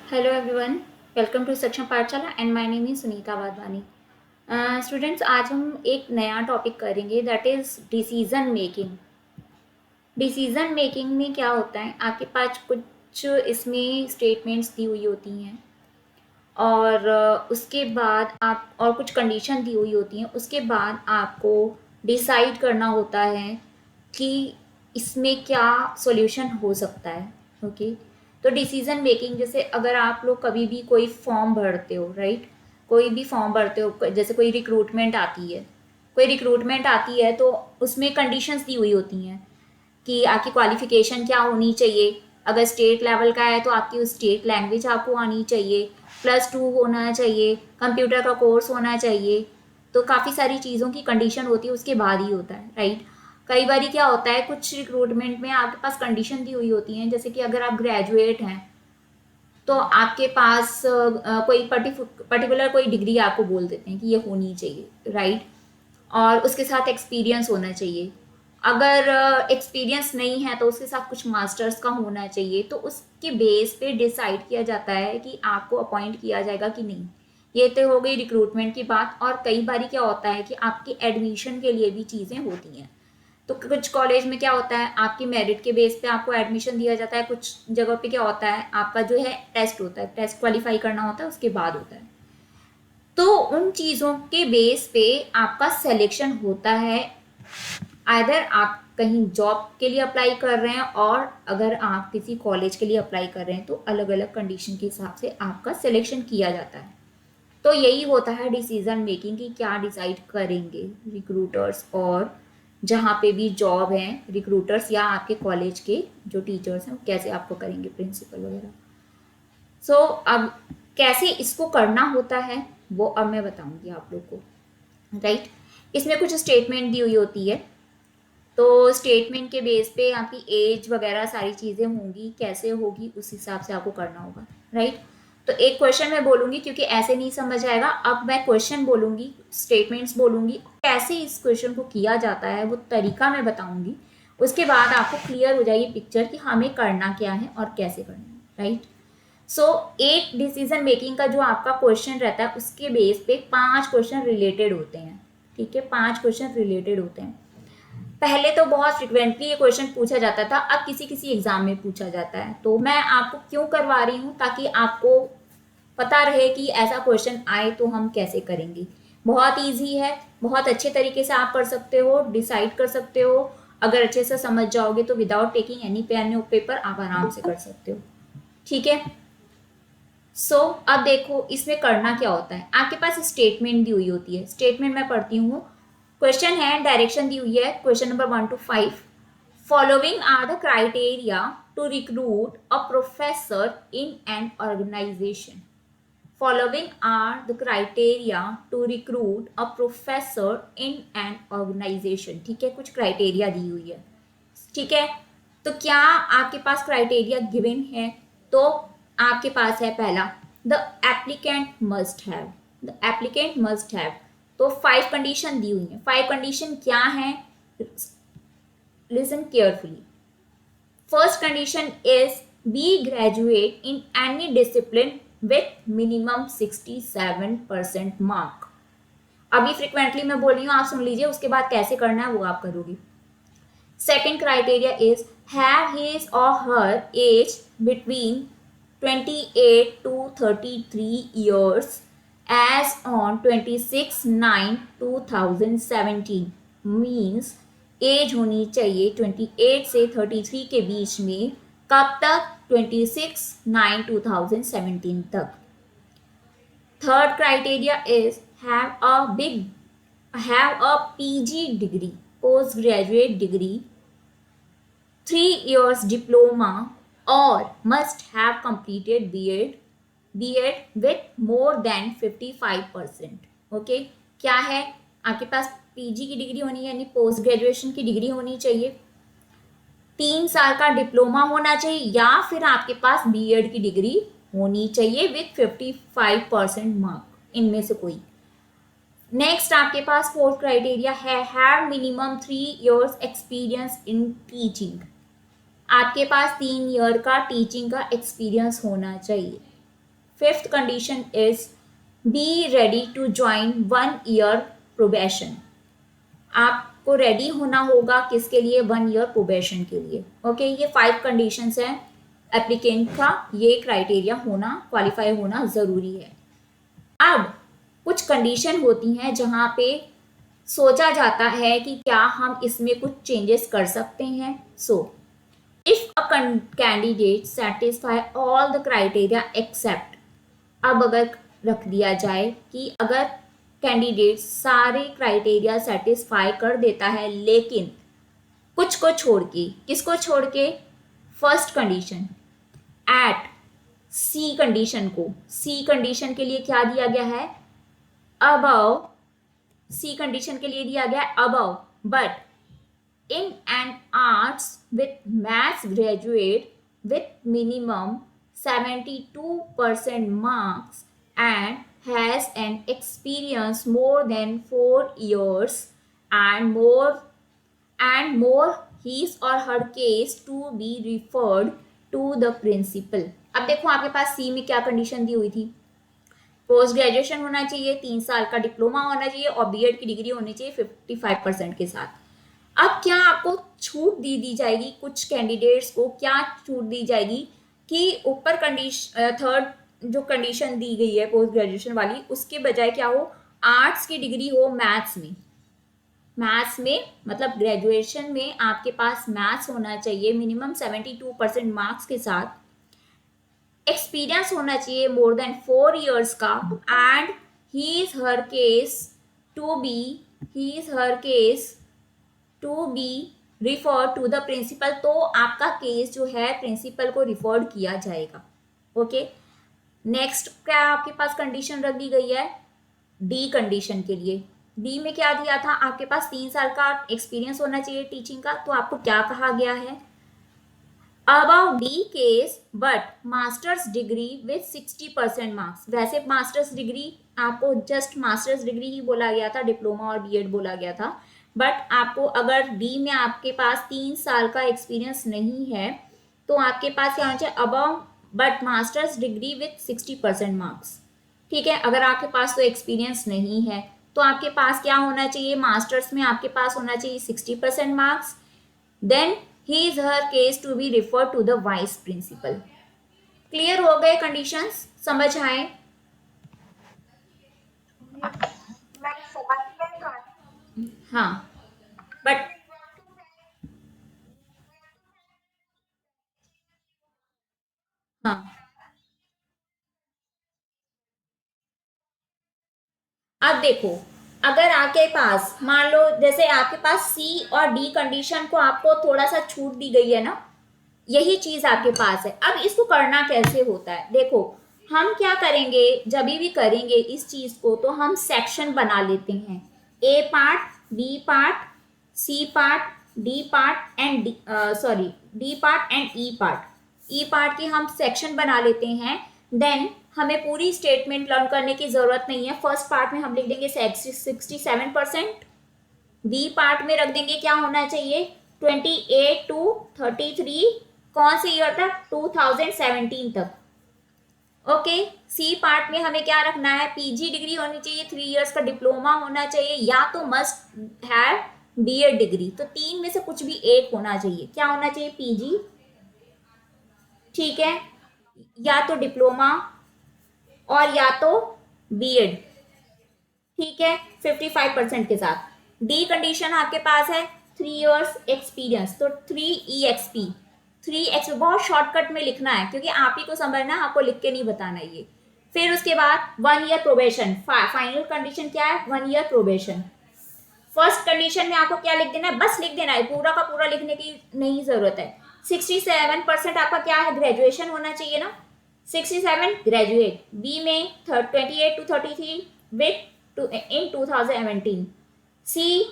Hello everyone, welcome to सक्षम पाठशाला and my name is Sunita Wadhwani. Students, आज हम एक नया टॉपिक करेंगे that is decision making. Decision making में क्या होता है, आपके पास कुछ इसमें स्टेटमेंट्स दी हुई होती हैं और उसके बाद आप और कुछ कंडीशन दी हुई होती हैं। उसके बाद आपको डिसाइड करना होता है कि इसमें क्या सॉल्यूशन हो सकता है। ओके, तो डिसीजन मेकिंग, जैसे अगर आप लोग कभी भी कोई फॉर्म भरते हो, राइट, कोई भी फॉर्म भरते हो, जैसे कोई रिक्रूटमेंट आती है तो उसमें कंडीशंस दी हुई होती हैं कि आपकी क्वालिफिकेशन क्या होनी चाहिए। अगर स्टेट लेवल का है तो आपकी उस स्टेट लैंग्वेज आपको आनी चाहिए, +2 होना चाहिए, कंप्यूटर का कोर्स होना चाहिए। तो काफ़ी सारी चीज़ों की कंडीशन होती है, उसके बाद ही होता है, राइट। कई बार क्या होता है, कुछ रिक्रूटमेंट में आपके पास कंडीशन दी हुई होती हैं, जैसे कि अगर आप ग्रेजुएट हैं तो आपके पास कोई पर्टिकुलर कोई डिग्री आपको बोल देते हैं कि ये होनी चाहिए, राइट। और उसके साथ एक्सपीरियंस होना चाहिए। अगर एक्सपीरियंस नहीं है तो उसके साथ कुछ मास्टर्स का होना चाहिए। तो उसके बेस पे डिसाइड किया जाता है कि आपको अपॉइंट किया जाएगा कि नहीं। ये तो हो गई रिक्रूटमेंट की बात। और कई बार क्या होता है कि आपकी एडमिशन के लिए भी चीज़ें होती हैं। तो कुछ कॉलेज में क्या होता है, आपकी मेरिट के बेस पे आपको एडमिशन दिया जाता है। कुछ जगह पे क्या होता है, आपका जो है टेस्ट होता है, टेस्ट क्वालिफाई करना होता है, उसके बाद होता है। तो उन चीज़ों के बेस पे आपका सिलेक्शन होता है। आइदर आप कहीं जॉब के लिए अप्लाई कर रहे हैं, और अगर आप किसी कॉलेज के लिए अप्लाई कर रहे हैं तो अलग अलग कंडीशन के हिसाब से आपका सिलेक्शन किया जाता है। तो यही होता है डिसीजन मेकिंग की, क्या डिसाइड करेंगे रिक्रूटर्स, और जहाँ पे भी जॉब है रिक्रूटर्स या आपके कॉलेज के जो टीचर्स हैं वो कैसे आपको करेंगे, प्रिंसिपल वगैरह। सो अब कैसे इसको करना होता है वो अब मैं बताऊंगी आप लोग को, राइट। इसमें कुछ स्टेटमेंट दी हुई होती है, तो स्टेटमेंट के बेस पे आपकी एज वगैरह सारी चीज़ें होंगी, कैसे होगी उस हिसाब से आपको करना होगा, राइट। तो एक क्वेश्चन मैं बोलूंगी, क्योंकि ऐसे नहीं समझ आएगा। अब मैं क्वेश्चन बोलूंगी, स्टेटमेंट्स बोलूंगी, कैसे इस क्वेश्चन को किया जाता है वो तरीका मैं बताऊंगी। उसके बाद आपको क्लियर हो जाएगी पिक्चर कि हमें करना क्या है और कैसे करना है, राइट। सो एक डिसीजन मेकिंग का जो आपका क्वेश्चन रहता है उसके बेस पे 5 क्वेश्चन रिलेटेड होते हैं, ठीक है। 5 क्वेश्चन रिलेटेड होते हैं। पहले तो बहुत फ्रिक्वेंटली ये क्वेश्चन पूछा जाता था, अब किसी किसी एग्जाम में पूछा जाता है। तो मैं आपको क्यों करवा रही हूँ, ताकि आपको पता रहे कि ऐसा क्वेश्चन आए तो हम कैसे करेंगे। बहुत इजी है, बहुत अच्छे तरीके से आप कर सकते हो, डिसाइड कर सकते हो। अगर अच्छे से समझ जाओगे तो विदाउट टेकिंग एनी पेन और पेपर आप आराम से कर सकते हो, ठीक है। अब देखो इसमें करना क्या होता है। आपके पास स्टेटमेंट दी हुई होती है, स्टेटमेंट मैं पढ़ती हूँ। क्वेश्चन है, डायरेक्शन दी हुई है, question number 1 to 5। Following are the criteria to recruit a professor in an organization. Following are the criteria to recruit a professor in an organization, ठीक है। कुछ क्राइटेरिया दी हुई है, ठीक है। तो क्या आपके पास क्राइटेरिया गिवन है, तो आपके पास है पहला, the applicant must have. The applicant must have, तो 5 कंडीशन दी हुई है। 5 कंडीशन क्या है, listen carefully. First condition is B graduate in any discipline with minimum 67% mark. अभी फ्रिक्वेंटली मैं बोल रही हूँ, आप सुन लीजिए, उसके बाद कैसे करना है वो आप करोगे। Second criteria is have his or her age between 28 to 33 years as on 26/9/2017, means as होनी चाहिए 28 से 33 के बीच में। कब तक, 26/9/2017 तक। Third criteria is have a PG degree, postgraduate degree, 3 years diploma, or must have completed B.Ed with more than 55%। Okay, क्या है, आपके पास पीजी की डिग्री होनी है, यानी पोस्ट ग्रेजुएशन की डिग्री होनी चाहिए, 3 साल का डिप्लोमा होना चाहिए, या फिर आपके पास बीएड की डिग्री होनी चाहिए विथ 55% मार्क, इनमें से कोई। नेक्स्ट आपके पास फोर्थ क्राइटेरिया है have minimum 3 years experience in teaching. आपके पास 3 ईयर का टीचिंग का एक्सपीरियंस होना चाहिए। Fifth condition is be ready to join 1 year probation. आपको रेडी होना होगा किसके लिए? 1 ईयर प्रोबेशन के लिए। ओके, ये 5 कंडीशंस हैं एप्लीकेंट का, ये क्राइटेरिया होना, क्वालिफाई होना ज़रूरी है। अब कुछ कंडीशन होती हैं जहाँ पे सोचा जाता है कि क्या हम इसमें कुछ चेंजेस कर सकते हैं। So if a candidate satisfy all the criteria except, अब अगर रख दिया जाए कि अगर कैंडिडेट सारे क्राइटेरिया सेटिस्फाई कर देता है लेकिन कुछ को छोड़ के, किसको छोड़ के? First condition at C condition को, सी कंडीशन के लिए क्या दिया गया है? अबव, सी कंडीशन के लिए दिया गया है above, but in an arts with maths graduate with minimum 72% marks and has an experience more than 4 years and more his or her case to be referred to the principal। अब देखो आपके पास सी में क्या कंडीशन दी हुई थी? Post graduation होना चाहिए, 3 साल का डिप्लोमा होना चाहिए और बीएड की डिग्री होनी चाहिए 55% के साथ। अब क्या आपको छूट दी जाएगी? कुछ कैंडिडेट्स को क्या छूट दी जाएगी कि ऊपर कंडीशन, थर्ड जो कंडीशन दी गई है पोस्ट ग्रेजुएशन वाली, उसके बजाय क्या हो? आर्ट्स की डिग्री हो मैथ्स में। मैथ्स में मतलब ग्रेजुएशन में आपके पास मैथ्स होना चाहिए मिनिमम 72% मार्क्स के साथ, एक्सपीरियंस होना चाहिए मोर देन 4 इयर्स का, and he is her case to be refer to the principal. तो आपका केस जो है प्रिंसिपल को रिफर्ड किया जाएगा। ओके, नेक्स्ट क्या आपके पास कंडीशन रख दी गई है? डी कंडीशन के लिए, डी में क्या दिया था? आपके पास 3 साल का एक्सपीरियंस होना चाहिए टीचिंग का। तो आपको क्या कहा गया है? About D case but masters degree with 60% marks. वैसे मास्टर्स डिग्री आपको जस्ट मास्टर्स डिग्री ही बोला गया था, डिप्लोमा और बीएड बोला गया था, बट आपको अगर डी में आपके पास 3 साल का एक्सपीरियंस नहीं है तो आपके पास क्या होना चाहिए? Above but masters degree with 60% marks. ठीक है, अगर आपके पास तो एक्सपीरियंस नहीं है तो आपके पास क्या होना चाहिए? मास्टर्स में आपके पास होना चाहिए 60% marks, then he is her case to be refer to the vice principal. Clear हो गए कंडीशंस? समझ आए? हाँ, बट हाँ, अब देखो, अगर आपके पास मान लो जैसे आपके पास सी और डी कंडीशन को आपको थोड़ा सा छूट दी गई है ना, यही चीज आपके पास है। अब इसको करना कैसे होता है? देखो, हम क्या करेंगे जब भी करेंगे इस चीज को, तो हम सेक्शन बना लेते हैं, A part, B part, C part, D part and sorry D part and E part. E part के हम सेक्शन बना लेते हैं। देन हमें पूरी स्टेटमेंट लर्न करने की जरूरत नहीं है। फर्स्ट पार्ट में हम लिख देंगे 67%, बी पार्ट में रख देंगे क्या होना चाहिए? 28 to 33, कौन से ईयर तक? 2017 तक। ओके, सी पार्ट में हमें क्या रखना है? पीजी डिग्री होनी चाहिए, 3 इयर्स का डिप्लोमा होना चाहिए, या तो मस्ट हैव बीएड डिग्री। तो 3 में से कुछ भी एक होना चाहिए। क्या होना चाहिए? पीजी, ठीक है, या तो डिप्लोमा और या तो बीएड, ठीक है, 55% के साथ। डी कंडीशन आपके पास है 3 इयर्स एक्सपीरियंस, तो 3 EXP, 3 बहुत शॉर्टकट में लिखना है क्योंकि आप ही को समझना है, आपको लिख के नहीं बताना ये। फिर उसके बाद 1 ईयर प्रोबेशन। फाइनल कंडीशन क्या है? 1 ईयर प्रोबेशन। फर्स्ट कंडीशन में आपको क्या लिख देना है? बस लिख देना है, पूरा का पूरा लिखने की नहीं जरूरत है। 67% आपका क्या है? ग्रेजुएशन होना चाहिए ना, 67 ग्रेजुएट। बी में 28 to 33 विथ इन 2017। सी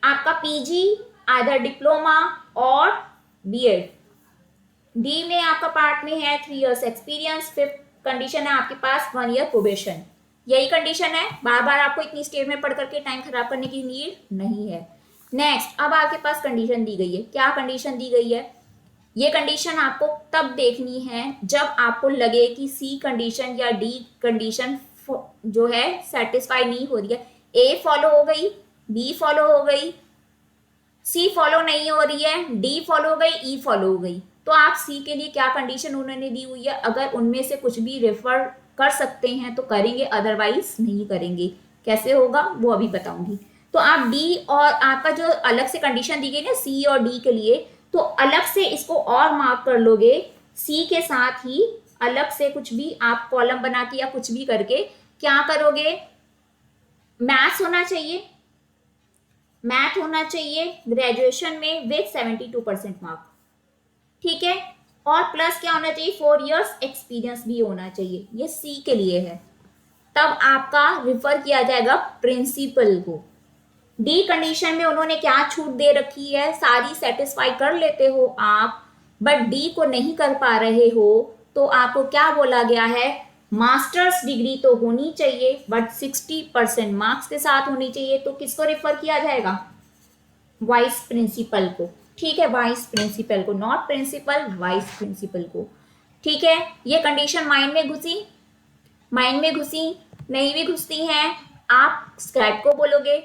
आपका पीजी आइदर डिप्लोमा और बीएड। डी में आपका पार्ट में है 3 इयर्स एक्सपीरियंस। फिफ्थ कंडीशन है आपके पास 1 ईयर प्रोबेशन। यही कंडीशन है, बार बार आपको इतनी स्टेटमेंट पढ़ करके टाइम खराब करने की नीड नहीं है। नेक्स्ट, अब आपके पास कंडीशन दी गई है। क्या कंडीशन दी गई है? ये कंडीशन आपको तब देखनी है जब आपको लगे कि सी कंडीशन या डी कंडीशन जो है सेटिस्फाई नहीं हो रही है। ए फॉलो हो गई, बी फॉलो हो गई, सी फॉलो नहीं हो रही है, डी फॉलो हो गई, ई फॉलो हो गई। तो आप सी के लिए क्या कंडीशन उन्होंने दी हुई है, अगर उनमें से कुछ भी रेफर कर सकते हैं तो करेंगे, अदरवाइज नहीं करेंगे। कैसे होगा वो अभी बताऊंगी। तो आप डी और आपका जो अलग से कंडीशन दी गई ना सी और डी के लिए, तो अलग से इसको और मार्क कर लोगे सी के साथ ही, अलग से कुछ भी आप कॉलम बना के या कुछ भी करके क्या करोगे, मैथ्स होना चाहिए, मैथ होना चाहिए ग्रेजुएशन में विथ 72% मार्क, ठीक है। और प्लस क्या होना चाहिए, 4 इयर्स एक्सपीरियंस भी होना चाहिए, ये सी के लिए है। तब आपका रिफर किया जाएगा प्रिंसिपल को। डी कंडीशन में उन्होंने क्या छूट दे रखी है, सारी सेटिस्फाई कर लेते हो आप, बट डी को नहीं कर पा रहे हो, तो आपको क्या बोला गया है, मास्टर्स डिग्री तो होनी चाहिए बट 60% मार्क्स के साथ होनी चाहिए। तो किसको रिफर किया जाएगा, वाइस प्रिंसिपल को, ठीक है, वाइस प्रिंसिपल को, नॉट प्रिंसिपल, वाइस प्रिंसिपल को, ठीक है। ये कंडीशन माइंड में घुसी, माइंड में घुसी, नहीं भी घुसती हैं, आप स्क्राइब को बोलोगे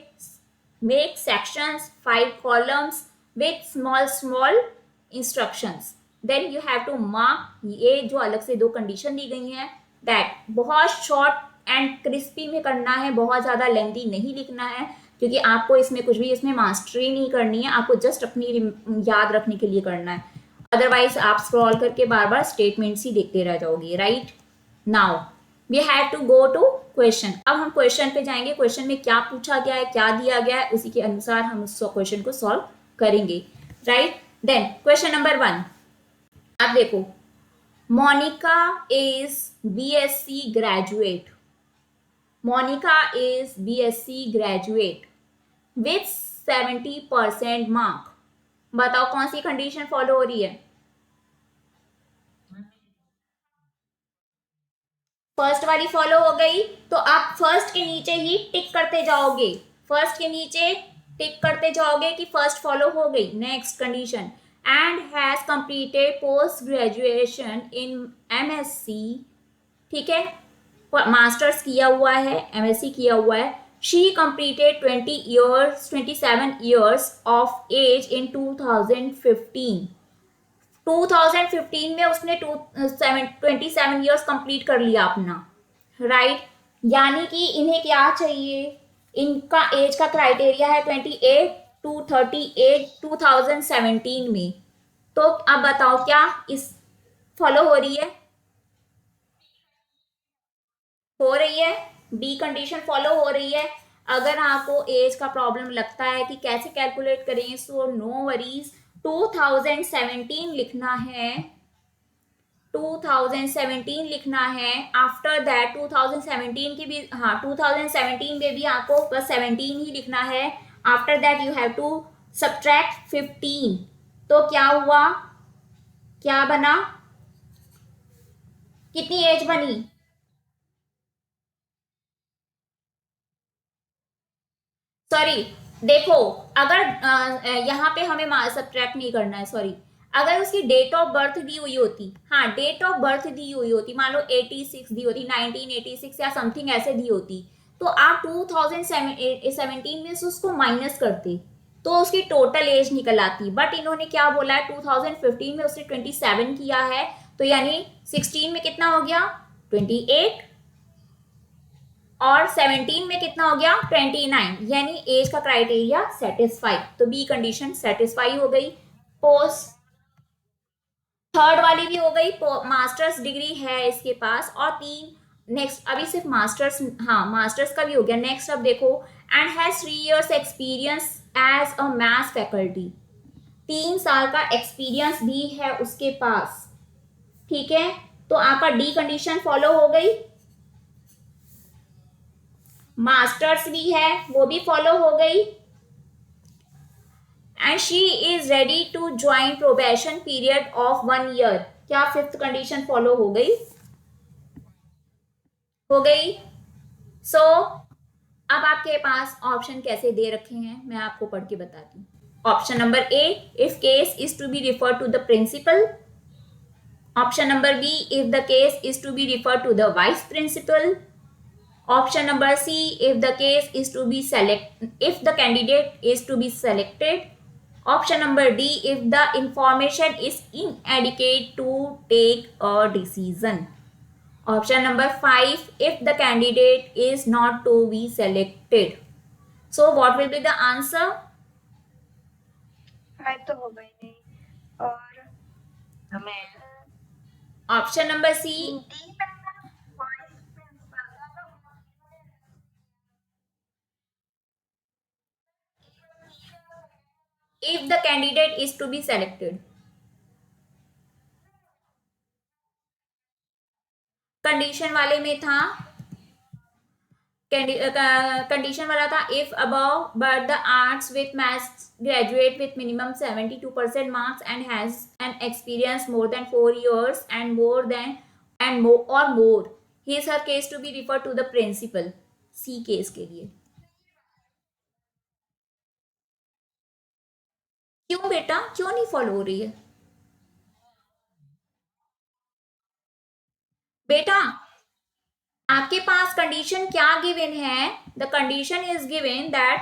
make sections 5 columns with small small instructions, then you have to mark. ये जो अलग से 2 कंडीशन दी गई हैं, दैट बहुत शॉर्ट एंड क्रिस्पी में करना है, बहुत ज़्यादा लेंथी नहीं लिखना है, क्योंकि आपको इसमें कुछ भी इसमें मास्टरी नहीं करनी है, आपको जस्ट अपनी याद रखने के लिए करना है। अदरवाइज आप स्क्रॉल करके बार बार स्टेटमेंट्स ही देखते रह जाओगे, right. Now we have to go to question. अब हम क्वेश्चन पे जाएंगे, क्वेश्चन में क्या पूछा गया है, क्या दिया गया है, उसी के अनुसार हम उस क्वेश्चन को सॉल्व करेंगे, राइट। देन क्वेश्चन नंबर 1, अब देखो, Monica is BSc graduate, Monica is BSc graduate with 70% mark. बताओ कौन सी कंडीशन फॉलो हो रही है, फर्स्ट वाली फॉलो हो गई, तो आप फर्स्ट के नीचे ही टिक करते जाओगे, फर्स्ट के नीचे टिक करते जाओगे कि फर्स्ट फॉलो हो गई। Next condition, and has completed post graduation in MSc, ठीक है, मास्टर्स किया हुआ है, एमएससी किया हुआ है। She completed 27 years of age in 2015, 2015 में उसने 27 ईयर्स कंप्लीट कर लिया अपना, राइट। यानी कि इन्हें क्या चाहिए, इनका एज का क्राइटेरिया है 28 टू 38 2017 में। तो अब बताओ क्या इस फॉलो हो रही है, हो रही है, बी कंडीशन फॉलो हो रही है। अगर आपको एज का प्रॉब्लम लगता है कि कैसे कैलकुलेट करें, सो नो वरीज, 2017 लिखना है, 2017 लिखना है। आफ्टर दैट 2017 की भी, हाँ 2017 में भी आपको बस 17 ही लिखना है। After that you have to subtract 15। तो क्या हुआ, क्या बना, कितनी एज बनी, सॉरी, देखो, अगर यहाँ पे हमें सब्ट्रैक्ट नहीं करना है, सॉरी, अगर उसकी डेट ऑफ बर्थ दी हुई होती, हाँ डेट ऑफ बर्थ दी हुई होती, मान लो 86 दी होती, 1986 या समथिंग ऐसे दी होती, तो आप 2017 में से उसको माइनस करते, तो उसकी टोटल एज निकल आती। बट इन्होंने क्या बोला है, 2015 में उसने 27 किया है, तो यानी 16 में कितना हो गया, 28, और 17 में कितना हो गया, 29, यानी एज का क्राइटेरिया सेटिस्फाई, तो बी कंडीशन सेटिस्फाई हो गई। पोस्ट थर्ड वाली भी हो गई, मास्टर्स डिग्री है इसके पास, और 3, नेक्स्ट अभी सिर्फ मास्टर्स, हाँ मास्टर्स का भी हो गया। नेक्स्ट अब देखो, and has 3 years experience as a maths faculty, 3 साल का एक्सपीरियंस भी है उसके पास, ठीक है। तो आपका डी कंडीशन फॉलो हो गई, मास्टर्स भी है वो भी फॉलो हो गई, and she is ready to join probation period of 1 year। क्या फिफ्थ कंडीशन फॉलो हो गई, हो गई। सो अब आपके पास ऑप्शन कैसे दे रखे हैं मैं आपको पढ़ के बताती हूँ। Option number A, if case is to be referred to the principal. Option number B, if the case is to be referred to the vice principal. Option number C, if the case is to be if the candidate is to be selected. Option number D, if the information is inadequate to take a decision. Option number 5, if the candidate is not to be selected. So what will be the answer? तो हो गई नहीं और हमें Option number C, D में vice principal if the candidate is to be selected. Condition वाले में था, कंडीशन वाला था if above but the arts with maths graduate with minimum 72% marks and has an experience more than 4 years and more than and more or more, he is her case to be referred to the principal. C case के लिए क्यों बेटा, क्यों नहीं follow हो रही है बेटा? आपके पास कंडीशन क्या गिवन है? The condition is given that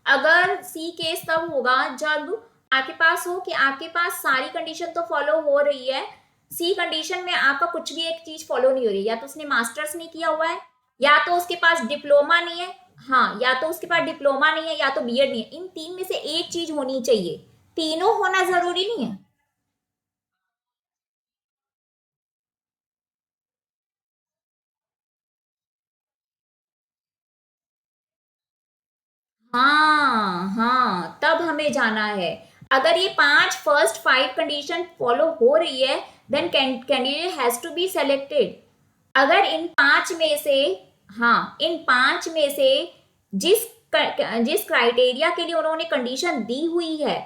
अगर सी केस तब होगा जब आपके पास हो कि आपके पास सारी कंडीशन तो फॉलो हो रही है, सी कंडीशन में आपका कुछ भी एक चीज फॉलो नहीं हो रही, या तो उसने मास्टर्स नहीं किया हुआ है, या तो उसके पास डिप्लोमा नहीं है, हाँ, या तो उसके पास डिप्लोमा नहीं है, या तो बीएड नहीं है। इन तीन में से एक चीज होनी चाहिए, तीनों होना जरूरी नहीं है। हाँ हाँ, तब हमें जाना है। अगर ये फर्स्ट 5 कंडीशन फॉलो हो रही है, then candidate has to be selected. अगर इन 5 में से, हाँ, इन 5 में से जिस जिस क्राइटेरिया के लिए उन्होंने कंडीशन दी हुई है,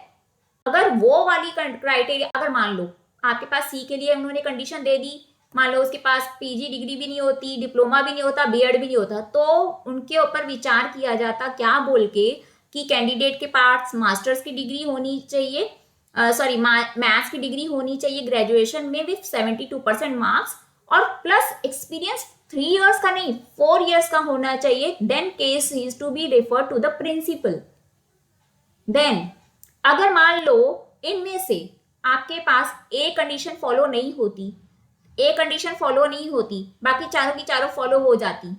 अगर वो वाली क्राइटेरिया, अगर मान लो आपके पास सी के लिए उन्होंने कंडीशन दे दी, मान लो उसके पास पीजी डिग्री भी नहीं होती, डिप्लोमा भी नहीं होता, बीएड भी नहीं होता, तो उनके ऊपर विचार किया जाता क्या बोल के कि कैंडिडेट के पास मास्टर्स की डिग्री होनी चाहिए, सॉरी मैथ्स की डिग्री होनी चाहिए ग्रेजुएशन में विथ 72% मार्क्स, और प्लस एक्सपीरियंस 3 years का नहीं 4 years का होना चाहिए, then case is to be refer to the principal. देन अगर मान लो इनमें से आपके पास ए कंडीशन फॉलो नहीं होती, ए कंडीशन फॉलो नहीं होती, बाकी चारों की चारों फॉलो हो जाती,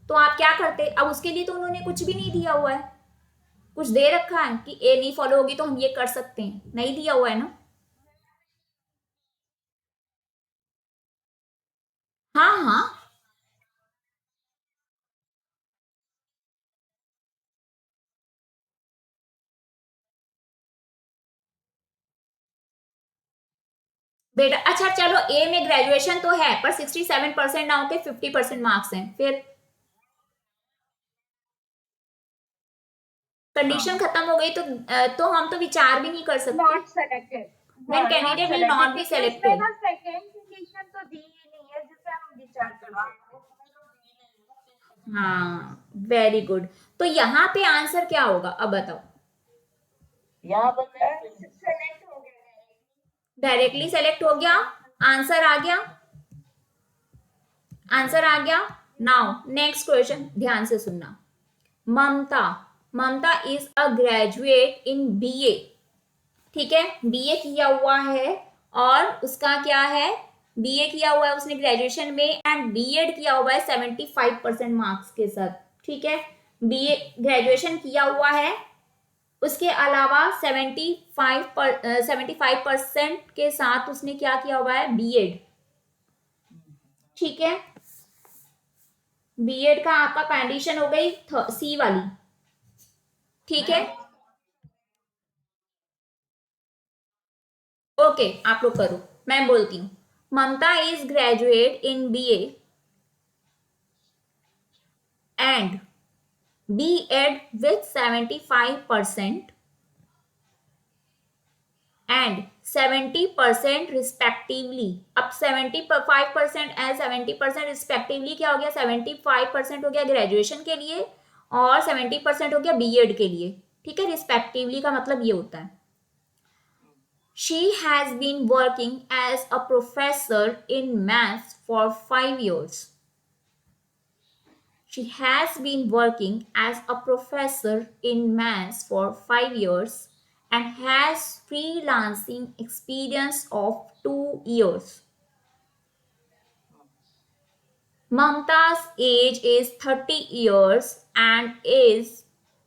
तो आप क्या करते? अब उसके लिए तो उन्होंने कुछ भी नहीं दिया हुआ है, कुछ दे रखा है कि ए नहीं फॉलो होगी तो हम ये कर सकते हैं, नहीं दिया हुआ है ना। हाँ हाँ बेटा, अच्छा चलो ए में ग्रेजुएशन तो है पर 67% ना होके 50% मार्क्स हैं, फिर कंडीशन खत्म हो गई तो हम तो विचार भी नहीं कर सकते। Not selected, then candidate will not be इसमें सेलेक्टेड। ना सेकंड कंडीशन तो दी ही नहीं है जिससे हम विचार कर सकते हाँ, वेरी गुड। तो यहाँ पे आंसर क्या होगा अब बताओ? यहाँ पर सेलेक्ट हो गया डायरेक्टली सेलेक्ट हो गया, आंसर आ गया, आंसर आ गया। नाउ नेक्स्ट क्वेश्चन ध्यान से सुनना। Mamta, Mamta is a graduate in BA, ठीक है, बीए किया हुआ है, और उसका क्या है, बीए किया हुआ है उसने ग्रेजुएशन में, एंड बीएड किया हुआ है 75% मार्क्स के साथ, ठीक है, बीए ग्रेजुएशन किया हुआ है, उसके अलावा 75% के साथ उसने क्या किया हुआ है, बीएड, ठीक है, बीएड का आपका कंडीशन हो गई सी वाली, ठीक है, ओके आप लोग करो, मैं बोलती हूँ। Mamta is graduate in BA and B.Ed with 75% and 70% respectively. अब 75% एंड 70% रिस्पेक्टिवली क्या हो गया, 75% हो गया ग्रेजुएशन के लिए और 70% हो गया बीएड के लिए, ठीक है, रिस्पेक्टिवली का मतलब ये होता है। She has been working as a professor in maths for 5 years. She has been working as a professor in maths for 5 years and has freelancing experience of 2 years. Mamta's age is 30 years and is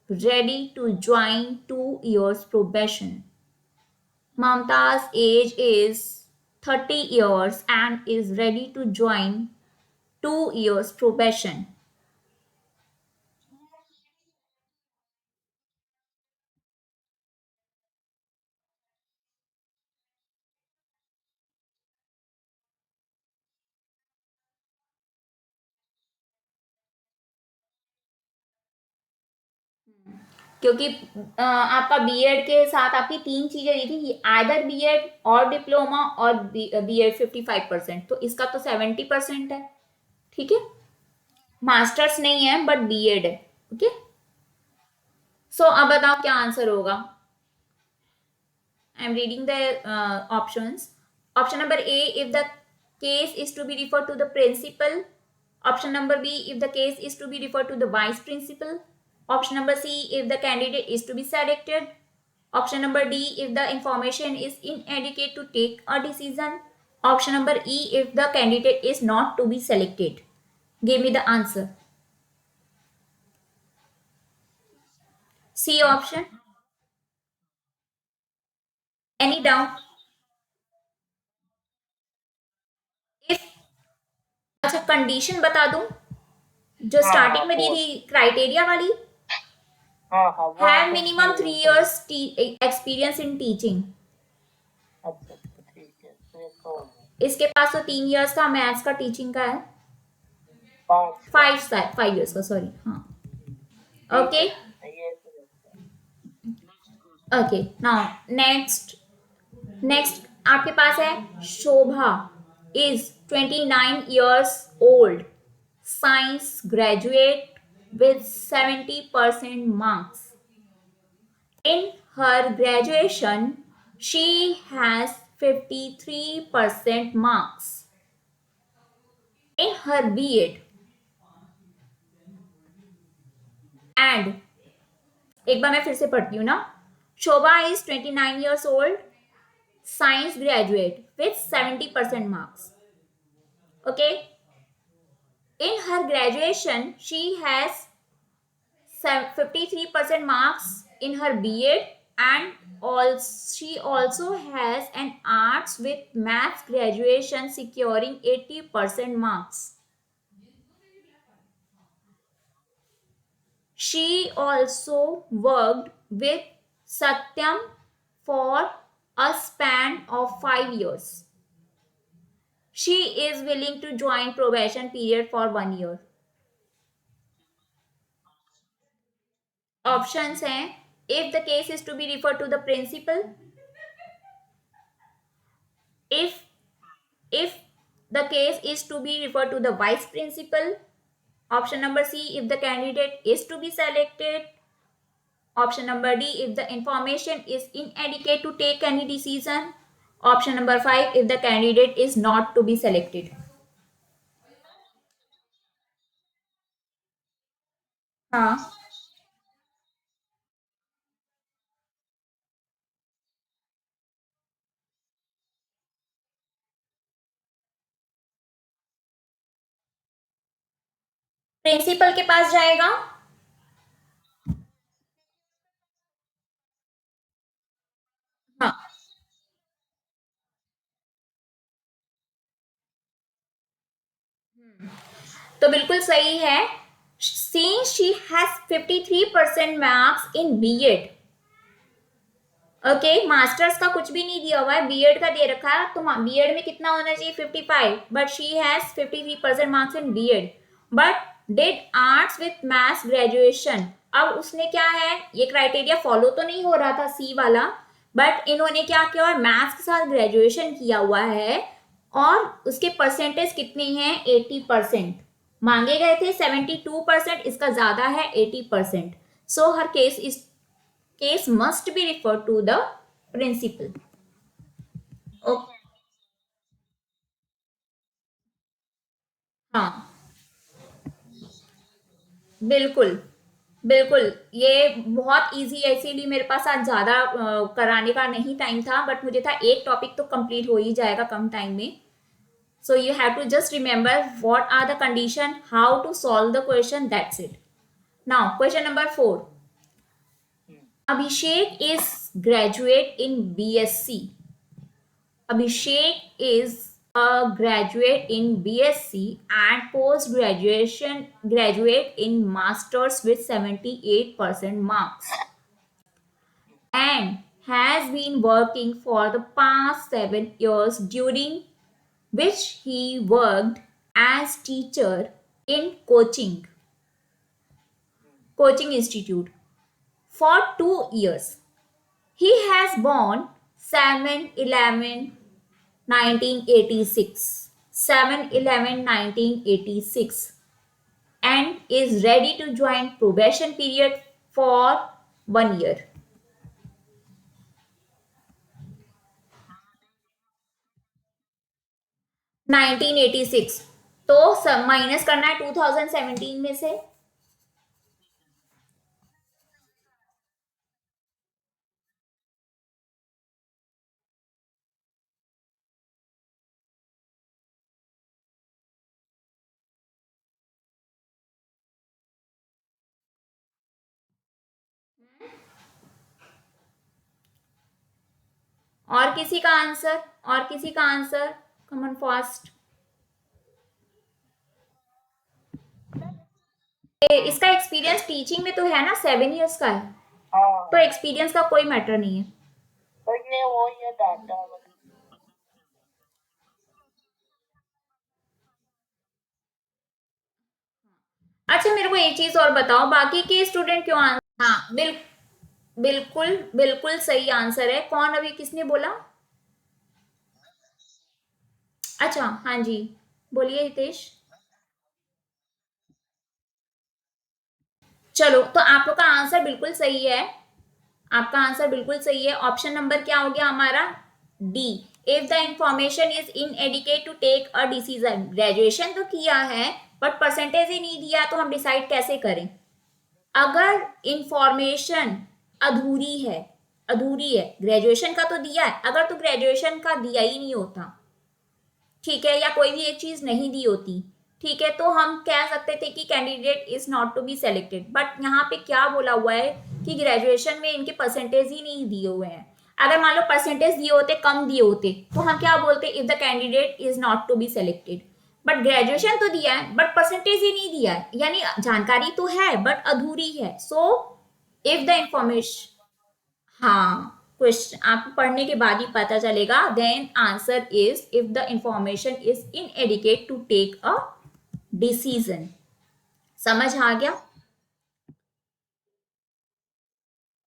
ready to join 2 years probation. Mamta's age is 30 years and is ready to join 2 years probation. क्योंकि आपका BEd के साथ आपकी 3 चीजें दी थी, either BEd और diploma और BEd 55%, तो इसका तो 70% है। ठीक है, मास्टर्स नहीं है बट बीएड है। ओके, सो अब बताओ क्या आंसर होगा। I am reading the options. Option number A, if the case is to be referred to the principal. Option number B, if the case is to be referred to the vice principal. Option number C, if the candidate is to be selected. Option number D, if the information is inadequate to take a decision. Option number E, if the candidate is not to be selected. Give me the answer. C option. Any doubt? If अच्छा condition बता दूं जो हाँ starting में दी वो थी criteria वाली, हाँ हाँ वो हैव तो minimum 3 years experience in teaching. अच्छा ठीक है फिर तो इसके पास तो 3 years का मैथ्स का टीचिंग का है, पाँच 5 years का, सॉरी। हाँ, ओके ये ओके। नाउ नेक्स्ट, आपके पास है Shobha is 29 years old, science graduate with 70% marks. In her graduation, she has 53% marks. In her B.Ed, and एक बार मैं फिर से पढ़ती हूँ ना, शोभा is 29 years old, science graduate with 70% marks. Okay, in her graduation she has 53% marks in her B.Ed, and she also has an arts with maths graduation securing 80% marks. She also worked with Satyam for a span of 5 years. She is willing to join probation period for 1 year. Options हैं, if the case is to be referred to the principal, if the case is to be referred to the vice principal. Option number C, if the candidate is to be selected. Option number D, if the information is inadequate to take any decision. Option number 5, if the candidate is not to be selected. हाँ, principal के पास जाएगा। हाँ, तो बिल्कुल सही है। Since she has 53% marks in B.Ed. Okay, masters का कुछ भी नहीं दिया हुआ है, बीएड का दे रखा है, तो बीएड में कितना होना चाहिए 55, but she has 53% marks in BEd, but did arts with maths graduation. अब उसने क्या है, ये क्राइटेरिया फॉलो तो नहीं हो रहा था सी वाला, बट इन्होंने क्या किया, और मैथ्स के साथ ग्रेजुएशन किया हुआ है, और उसके परसेंटेज कितने हैं 80%, मांगे गए थे 72%, इसका ज्यादा है 80%। सो हर case is case must be referred to the principal. Okay. हाँ, बिल्कुल, बिल्कुल। ये बहुत ईज़ी है, इसीलिए मेरे पास आज ज़्यादा कराने का नहीं टाइम था, बट मुझे था एक टॉपिक तो कंप्लीट हो ही जाएगा कम टाइम में। So you have to just remember what are the condition, how to solve the question, that's it. Now, question number 4. Abhishek is graduate in BSc. Abhishek is a graduate in BSc and post graduation graduate in masters with 78% marks and has been working for the past 7 years, during which he worked as teacher in coaching institute for 2 years. He has born 7/11 1986, 7/11/1986, and is ready to join probation period for 1 year. 1986 तो minus करना है 2017 में से। और किसी का answer, और किसी का आंसर, कमन फास्ट। इसका एक्सपीरियंस टीचिंग में तो है ना, 7 years का है, हाँ तो एक्सपीरियंस का कोई मैटर नहीं है। तो ये डाटा अच्छा, मेरे को एक चीज और बताओ, बाकी के स्टूडेंट क्यों आंसर, हाँ बिल्कुल बिल्कुल सही आंसर है। कौन, अभी किसने बोला? अच्छा, हाँ जी, बोलिए हितेश। चलो, तो आप लोग का आंसर बिल्कुल सही है, आपका आंसर बिल्कुल सही है। ऑप्शन नंबर क्या हो गया हमारा? D. If the information is inadequate to take a decision. Graduation तो किया है बट परसेंटेज ही नहीं दिया, तो हम डिसाइड कैसे करें? अगर इंफॉर्मेशन अधूरी है, अधूरी है, ग्रेजुएशन का तो दिया है, अगर तो ग्रेजुएशन का दिया ही नहीं होता, ठीक है, या कोई भी एक चीज नहीं दी होती, ठीक है, तो हम कह सकते थे कि candidate is not to be selected. But यहाँ पे क्या बोला हुआ है कि ग्रेजुएशन में इनके परसेंटेज ही नहीं दिए हुए हैं। अगर मान लो परसेंटेज दिए होते, कम दिए होते, तो हम क्या बोलते? If the candidate is not to be selected. But graduation तो दिया है बट परसेंटेज ही नहीं दिया है, यानी जानकारी तो है बट अधूरी है। सो इफ द इंफॉर्मेशन, हाँ, क्वेश्चन आपको पढ़ने के बाद ही पता चलेगा। Then answer is if the information is inadequate to take a decision. समझ आ गया?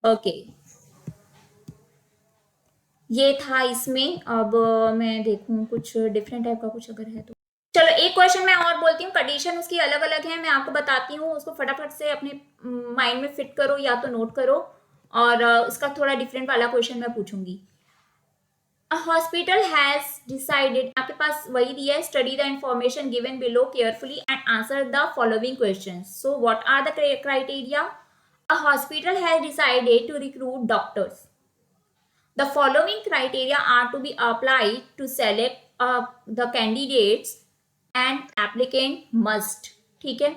ओके, ये था इसमें। अब मैं देखूं कुछ डिफरेंट टाइप का कुछ अगर है तो। चलो, एक क्वेश्चन मैं और बोलती हूँ, कंडीशन उसकी अलग अलग है, मैं आपको बताती हूँ, उसको फटाफट से अपने माइंड में फिट करो या तो नोट करो, और उसका थोड़ा डिफरेंट वाला क्वेश्चन मैं पूछूंगी। A hospital has decided, आपके पास वही दिया है, study the information given below carefully and answer the following questions. So what are the criteria? A hospital has decided to recruit doctors. The following criteria are to be applied to select the candidates and applicant must. ठीक है,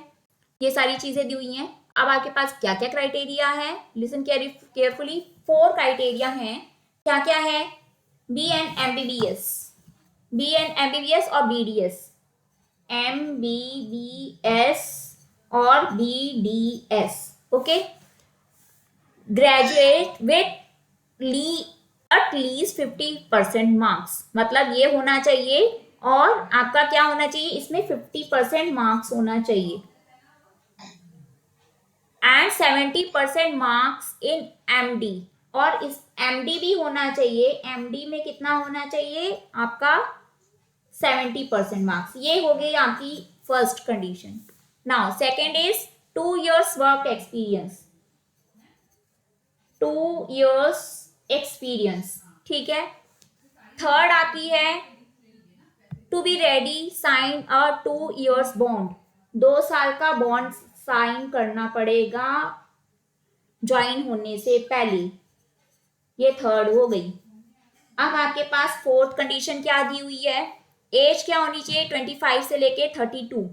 ये सारी चीजें दी हुई हैं। अब आपके पास क्या क्या क्राइटेरिया है, लिसन केयरफुली। 4 क्राइटेरिया हैं। क्या क्या है? BN MBBS, BN MBBS और BDS, MBBS और BDS। Okay, graduate with at least 50% marks, मतलब ये होना चाहिए, और आपका क्या होना चाहिए इसमें? 50% मार्क्स होना चाहिए, एंड 70% मार्क्स इन MD, और इस MD भी होना चाहिए। MD में कितना होना चाहिए आपका? 70% मार्क्स। ये हो गई आपकी first condition. Now second is 2 years work experience. 2 years experience, ठीक है। थर्ड आती है to be ready sign a 2 years bond, 2 साल का बॉन्ड साइन करना पड़ेगा ज्वाइन होने से पहले, ये थर्ड हो गई। अब आपके पास फोर्थ कंडीशन क्या दी हुई है, एज क्या होनी चाहिए 25 से लेके 32,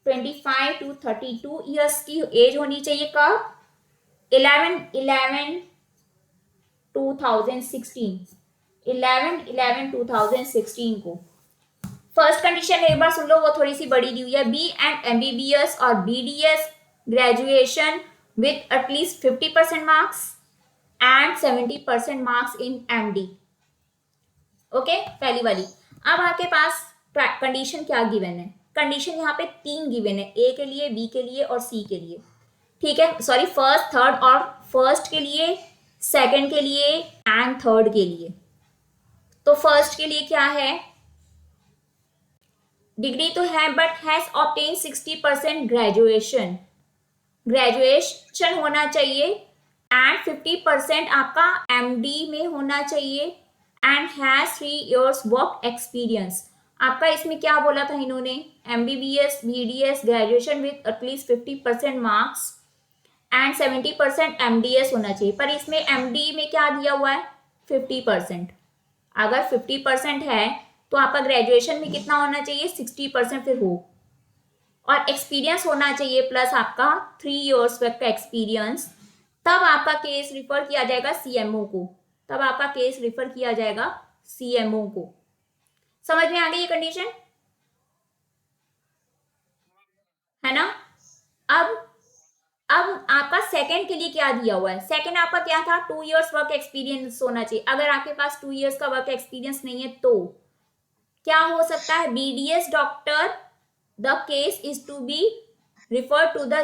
25 to 32 ईयर्स की एज होनी चाहिए। कब? 11/11/2016 को। फर्स्ट कंडीशन एक बार सुन लो, वो थोड़ी सी बड़ी दी हुई है, बी एंड एमबीबीएस और BDS graduation with at least 50% marks and 70% marks in MD. Okay, पहली वाली। अब आपके पास कंडीशन क्या गिवन है, कंडीशन यहाँ पे 3 गिवन है, ए के लिए, बी के लिए और सी के लिए, ठीक है। सॉरी, फर्स्ट, थर्ड और फर्स्ट के लिए, सेकंड के लिए एंड थर्ड के लिए। तो फर्स्ट के लिए क्या है, डिग्री तो है but has obtain 60% graduation, graduation होना चाहिए एंड 50% आपका एमडी में होना चाहिए and has 3 years work experience. आपका इसमें क्या बोला था इन्होंने, MBBS BDS graduation with at least 50% marks and 70% MDS होना चाहिए, पर इसमें एमडी में क्या दिया हुआ है 50%। अगर 50% है तो आपका ग्रेजुएशन में कितना होना चाहिए 60% फिर हो, और एक्सपीरियंस होना चाहिए प्लस आपका 3 years वर्क का एक्सपीरियंस। तब आपका केस रिफर किया जाएगा सीएमओ को, तब आपका केस रिफर किया जाएगा सीएमओ को। समझ में आ गई ये कंडीशन, है ना। अब आपका सेकंड के लिए क्या दिया हुआ है, सेकंड आपका क्या था 2 years वर्क एक्सपीरियंस होना चाहिए। अगर आपके पास 2 years का वर्क एक्सपीरियंस नहीं है तो क्या हो सकता है, BDS doctor, the case is to be refer to the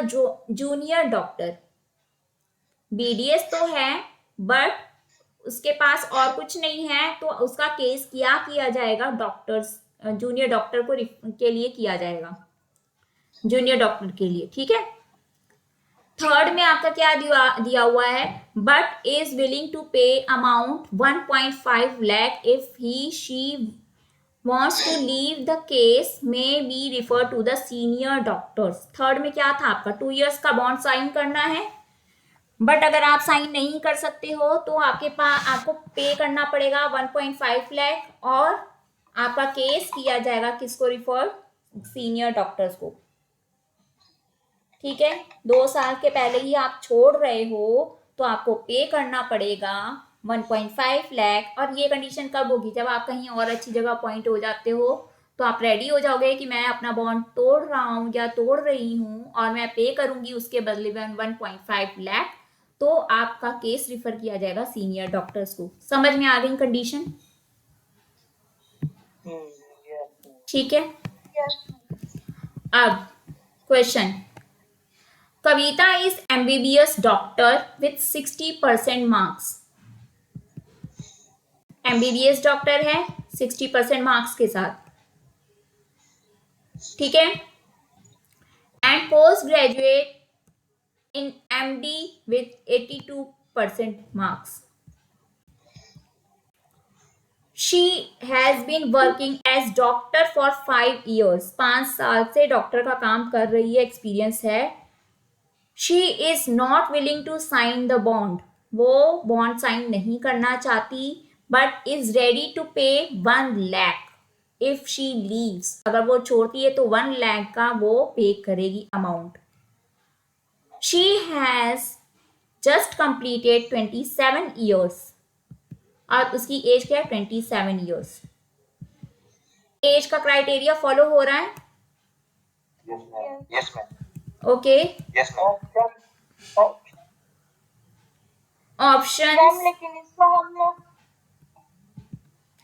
junior doctor. BDS तो है बट उसके पास और कुछ नहीं है, तो उसका केस क्या किया जाएगा, डॉक्टर्स जूनियर डॉक्टर को के लिए किया जाएगा, जूनियर डॉक्टर के लिए, ठीक है। थर्ड में आपका क्या दिया हुआ है, बट इज विलिंग टू पे amount 1.5 lakh if he she wants to leave the case may be referred to the senior doctors। Third में क्या था आपका 2 years का बॉन्ड साइन करना है, बट अगर आप साइन नहीं कर सकते हो तो आपके पास आपको पे करना पड़ेगा 1.5 लाख और आपका केस किया जाएगा किसको रिफर, सीनियर डॉक्टर्स को, ठीक है। 2 साल के पहले ही आप छोड़ रहे हो तो आपको पे करना पड़ेगा 1.5 लाख। और ये कंडीशन कब होगी, जब आप कहीं और अच्छी जगह अपॉइंट हो जाते हो तो आप रेडी हो जाओगे कि मैं अपना बॉन्ड तोड़ रहा हूँ या तोड़ रही हूँ और मैं पे करूंगी उसके बदले में 1.5 लाख, तो आपका केस रिफर किया जाएगा सीनियर डॉक्टर्स को। समझ में आ गई कंडीशन, ठीक है। अब question, Kavita is MBBS doctor with 60% marks, MBBS doctor है 60% मार्क्स के साथ, ठीक है, and post graduate in MD with 82% marks. She has been working as doctor for 5 years. 5 साल से डॉक्टर का काम कर रही है, एक्सपीरियंस है। She is not willing to sign the bond. वो बॉन्ड साइन नहीं करना चाहती, but is ready to pay 1 lakh if she leaves. अगर वो छोड़ती है तो 1 lakh का वो पे करेगी amount. She has just completed 27 years और उसकी एज क्या है 27 years। एज का क्राइटेरिया फॉलो हो रहा है, yes ma'am, okay. Yes ma'am. Option, लेकिन इसको हम लोग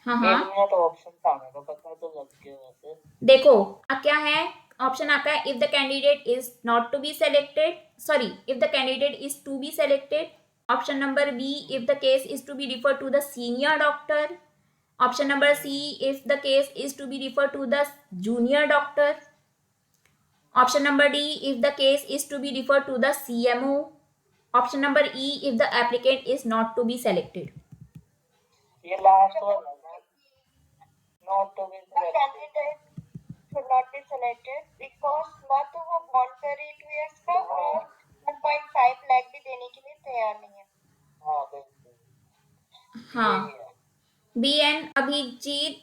हाँ एक हाँ मिनट, ऑप्शन था मेरे को पता तो लग गया वैसे। देखो अब क्या है, ऑप्शन आपका है if the candidate is not to be selected, sorry if the candidate is to be selected. Option number B if the case is to be refer to the senior doctor. Option number C if the case is to be refer to the junior doctor. Option number D if the case is to be refer to the CMO. Option number E, if the applicant is not to be selected. ये last one है ना, not to be The selected. candidate should not be selected because ना तो वो bond करे 2 years का और 1.5 लाख भी देने के लिए तैयार नहीं है। हाँ बिल्कुल हाँ, यही है। बी एन अभिजीत,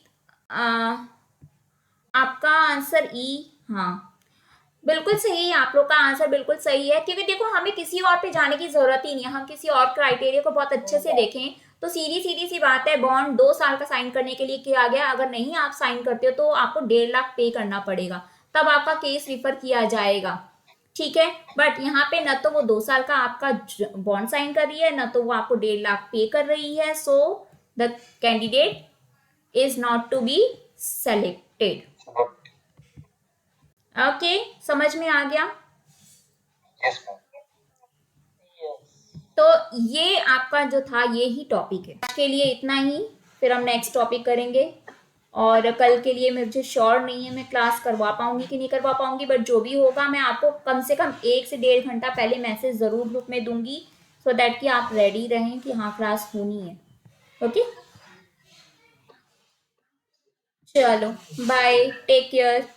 आपका आंसर ई। हाँ, बिल्कुल सही है, आप लोग का आंसर बिल्कुल सही है, क्योंकि देखो हमें किसी और पे जाने की जरूरत ही नहीं है। हम किसी और क्राइटेरिया को बहुत अच्छे से देखें तो सीधी सीधी सी बात है, बॉन्ड 2 साल का साइन करने के लिए किया गया, अगर नहीं आप साइन करते हो तो आपको 1.5 लाख पे करना पड़ेगा, तब आपका केस रिफर किया जाएगा। ठीक है, बट यहाँ पे न तो वो 2 साल का आपका बॉन्ड साइन कर रही है, न तो वो आपको 1.5 लाख पे कर रही है। So the candidate is not to be selected. Okay, समझ में आ गया? Yes ma'am. यस तो ये आपका जो था ये ही टॉपिक है आज के लिए, इतना ही। फिर हम नेक्स्ट टॉपिक करेंगे, और कल के लिए मुझे श्योर नहीं है मैं क्लास करवा पाऊंगी कि नहीं करवा पाऊंगी, बट जो भी होगा मैं आपको कम से कम 1 से 1.5 घंटा पहले मैसेज जरूर ग्रुप में दूंगी, सो दैट कि आप रेडी रहें कि हाँ क्लास होनी है। ओके, चलो बाय, टेक केयर।